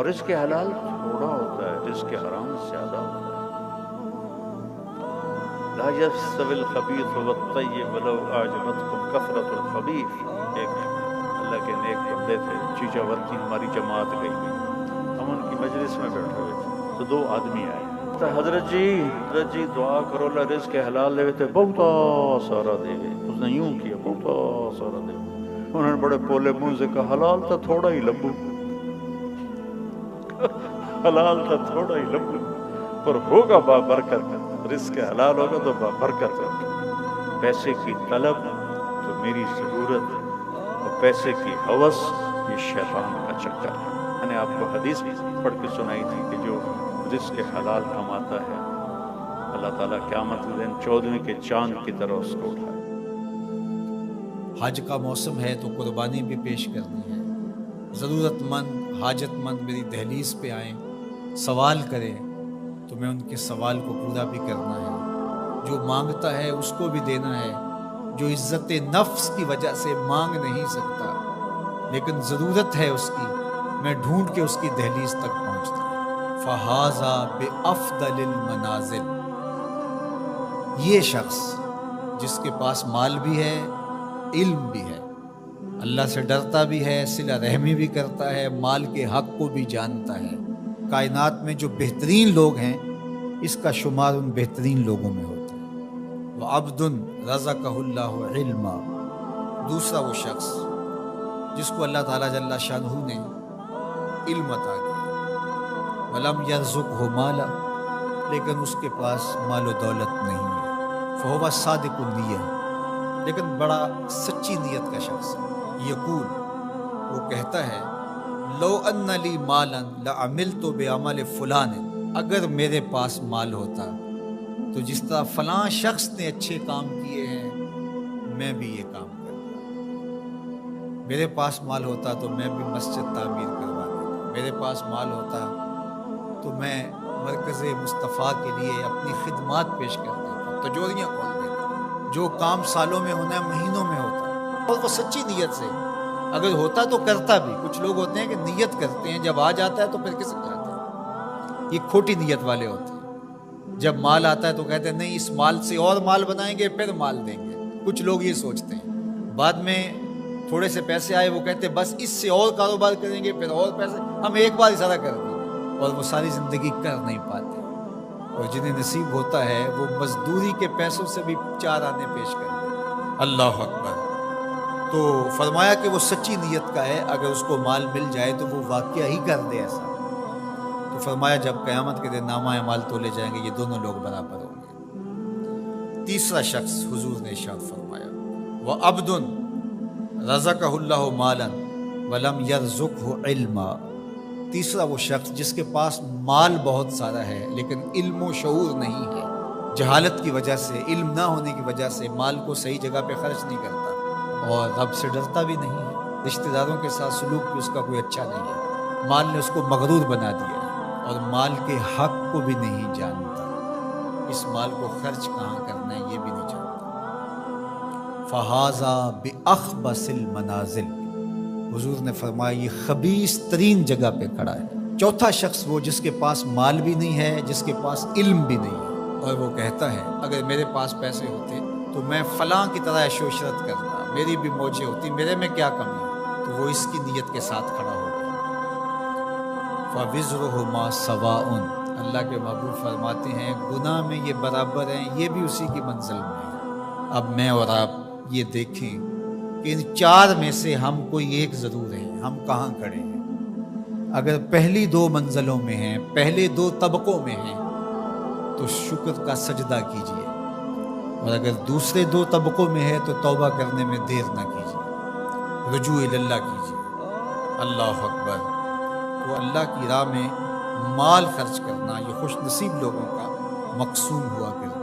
اور رزق حلال تھوڑا ہوتا ہے، رزق حرام زیادہ ہوتا ہے۔ لا يستوي الخبيث والطيب ولو اعجبتكم كثرة الخبيث۔ ایک اللہ کے نیک بندے تھے، چیچا ور کی ہماری جماعت گئی، ہم ان کی مجلس میں بیٹھے ہوئے تھے تو دو آدمی آئے، حضرت جی دعا کرو اللہ رزق حلال دے تو بہت سارا دے۔ اس نے یوں کیا، بہت سارا دے۔ انہوں نے بڑے پولے منہ سے کہا حلال تو تھوڑا ہی لبو، حلال تو تھوڑا ہی لبو، پر ہوگا بابرکت، رزق حلال ہوگا تو بابرکت ہوگا۔ پیسے کی طلب تو میری ضرورت، اور پیسے کی ہوس یہ شیطان کا چکر ہے۔ میں نے آپ کو حدیث پڑھ کے سنائی تھی کہ جو رزق حلال کماتا ہے اللہ تعالیٰ قیامت کے دن 14ویں کے چاند کی طرح اس کو اٹھائے۔ حج کا موسم ہے تو قربانی بھی پیش کرنی ہے۔ ضرورت مند، حاجت مند میری دہلیز پہ آئیں، سوال کریں تو میں ان کے سوال کو پورا بھی کرنا ہے۔ جو مانگتا ہے اس کو بھی دینا ہے۔ جو عزت نفس کی وجہ سے مانگ نہیں سکتا لیکن ضرورت ہے اس کی، میں ڈھونڈ کے اس کی دہلیز تک پہنچتا ہوں۔ فہذا بافضل المنازل، یہ شخص جس کے پاس مال بھی ہے، علم بھی ہے، اللہ سے ڈرتا بھی ہے، صلہ رحمی بھی کرتا ہے، مال کے حق کو بھی جانتا ہے۔ کائنات میں جو بہترین لوگ ہیں اس کا شمار ان بہترین لوگوں میں ہوتا ہے۔ وعبد رزقہ اللہ علما، دوسرا وہ شخص جس کو اللہ تعالیٰ جل شانہ نے علم عطا کیا، ولم یرزقہ مالا، لیکن اس کے پاس مال و دولت نہیں ہے، فہو صادق النیہ، لیکن بڑا سچی نیت کا شخص ہے۔ یقول، وہ کہتا ہے لو ان لی مالا لعملت بعمل فلان، اگر میرے پاس مال ہوتا تو جس طرح فلاں شخص نے اچھے کام کیے ہیں میں بھی یہ کام کرتا۔ میرے پاس مال ہوتا تو میں بھی مسجد تعمیر کروا دیتا، میرے پاس مال ہوتا تو میں مرکز مصطفیٰ کے لیے اپنی خدمات پیش کر دیتا، تجوریاں کھول دیتا۔ جو کام سالوں میں ہونا ہے مہینوں میں ہوتا، اور وہ سچی نیت سے اگر ہوتا تو کرتا بھی۔ کچھ لوگ ہوتے ہیں کہ نیت کرتے ہیں، جب آ جاتا ہے تو پھر کسک جاتے ہیں، یہ کھوٹی نیت والے ہوتے ہیں۔ جب مال آتا ہے تو کہتے ہیں نہیں اس مال سے اور مال بنائیں گے پھر مال دیں گے۔ کچھ لوگ یہ سوچتے ہیں، بعد میں تھوڑے سے پیسے آئے وہ کہتے ہیں بس اس سے اور کاروبار کریں گے، پھر اور پیسے، ہم ایک بار اشارہ کر دیں گے، اور وہ ساری زندگی کر نہیں پاتے۔ اور جنہیں نصیب ہوتا ہے وہ مزدوری کے پیسوں سے بھی 4 آنے پیش کر دیں۔ اللہ اکبر۔ تو فرمایا کہ وہ سچی نیت کا ہے، اگر اس کو مال مل جائے تو وہ واقعہ ہی کر دے ایسا۔ تو فرمایا جب قیامت کے دن نامہ اعمال تولے جائیں گے یہ دونوں لوگ برابر ہوں گے۔ تیسرا شخص حضور نے ارشاد فرمایا وعبد رزقہ اللہ مالا ولم یرزقہ علما، تیسرا وہ شخص جس کے پاس مال بہت سارا ہے لیکن علم و شعور نہیں ہے، جہالت کی وجہ سے، علم نہ ہونے کی وجہ سے مال کو صحیح جگہ پہ خرچ نہیں کرتا، اور رب سے ڈرتا بھی نہیں ہے، رشتہ داروں کے ساتھ سلوک بھی اس کا کوئی اچھا نہیں ہے، مال نے اس کو مغرور بنا دیا ہے، اور مال کے حق کو بھی نہیں جانتا، اس مال کو خرچ کہاں کرنا ہے یہ بھی نہیں جانتا۔ فہذا بأخبث المنازل، حضور نے فرمایا یہ خبیث ترین جگہ پہ کھڑا ہے۔ چوتھا شخص وہ جس کے پاس مال بھی نہیں ہے، جس کے پاس علم بھی نہیں ہے، اور وہ کہتا ہے اگر میرے پاس پیسے ہوتے تو میں فلاں کی طرح عیش و عشرت کرتا، میری بھی موجیں ہوتی، میرے میں کیا کمی ہے، تو وہ اس کی نیت کے ساتھ کھڑا ہو گیا۔ فَوِزْرُهُمَا سَوَاءٌ، اللہ کے محبوب فرماتے ہیں گناہ میں یہ برابر ہیں، یہ بھی اسی کی منزل میں ہے۔ اب میں اور آپ یہ دیکھیں کہ ان 4 میں سے ہم کوئی ایک ضرور ہیں، ہم کہاں کھڑے ہیں۔ اگر پہلی 2 منزلوں میں ہیں، پہلے 2 طبقوں میں ہیں تو شکر کا سجدہ کیجیے، اور اگر دوسرے 2 طبقوں میں ہے تو توبہ کرنے میں دیر نہ کیجیے، رجوع اللہ کیجیے۔ اللہ اکبر۔ تو اللہ کی راہ میں مال خرچ کرنا یہ خوش نصیب لوگوں کا مقصود ہوا کرتا ہے۔